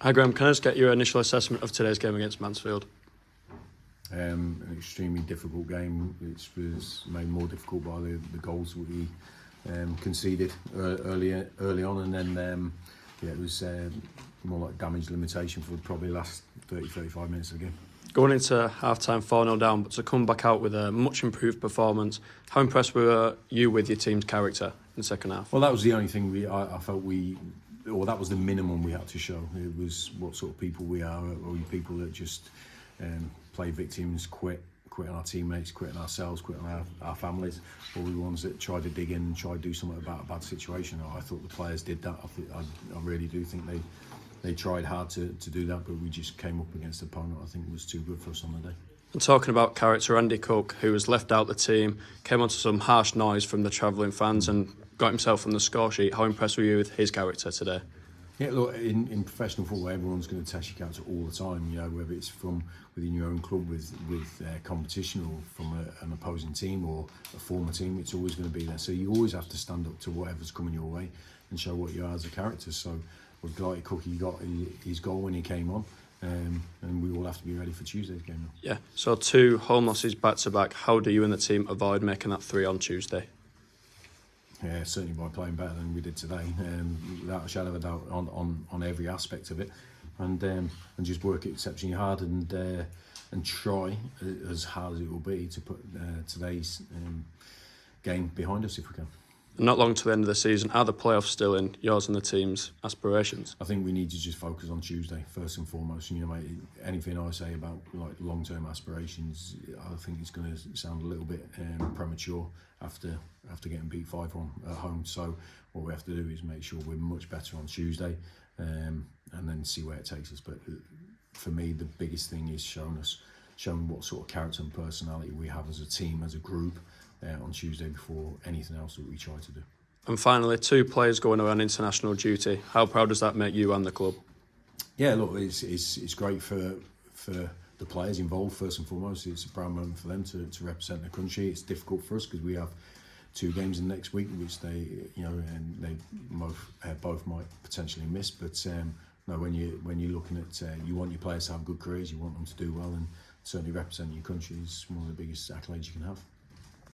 Hi Graham, can I just get your initial assessment of today's game against Mansfield? An extremely difficult game, which was made more difficult by the goals we conceded early on, and then it was more like damage limitation for probably the last 30-35 minutes of the game. Going into half-time 4-0 down, but to come back out with a much improved performance, how impressed were you with your team's character in the second half? Well, that was the only thing I felt that was the minimum we had to show. It was what sort of people we are. Are we people that just play victims, quit on our teammates, quit on ourselves, quit on our families? Or are we ones that try to dig in and try to do something about a bad situation? I thought the players did that. I really do think they tried hard to do that, but we just came up against an opponent I think was too good for us on the day. And talking about character, Andy Cook, who was left out the team, came onto some harsh noise from the travelling fans and got himself on the score sheet. How impressed were you with his character today? Yeah, look, in professional football, everyone's going to test your character all the time. You know, whether it's from within your own club with competition, or from an opposing team or a former team, it's always going to be there. So you always have to stand up to whatever's coming your way and show what you are as a character. So with Blighty Cook, he got his goal when he came on, and we all have to be ready for Tuesday's game now. Yeah. So 2 home losses back to back. How do you and the team avoid making that 3 on Tuesday? Yeah, certainly by playing better than we did today, without a shadow of a doubt on every aspect of it, and just work exceptionally hard and try as hard as it will be to put today's game behind us if we can. Not long to the end of the season. Are the playoffs still in yours and the team's aspirations? I think we need to just focus on Tuesday first and foremost. You know, mate, anything I say about like long-term aspirations, I think it's going to sound a little bit premature after getting beat 5-1 at home. So what we have to do is make sure we're much better on Tuesday, and then see where it takes us. But for me, the biggest thing is showing what sort of character and personality we have as a team, as a group, on Tuesday before anything else that we try to do. And finally, 2 players going away on international duty. How proud does that make you and the club? Yeah, look, it's great for the players involved. First and foremost, it's a proud moment for them to represent the country. It's difficult for us because we have 2 games in next week, which they both might potentially miss. But no, when you're looking at, you want your players to have good careers, you want them to do well, and certainly representing your country is one of the biggest accolades you can have.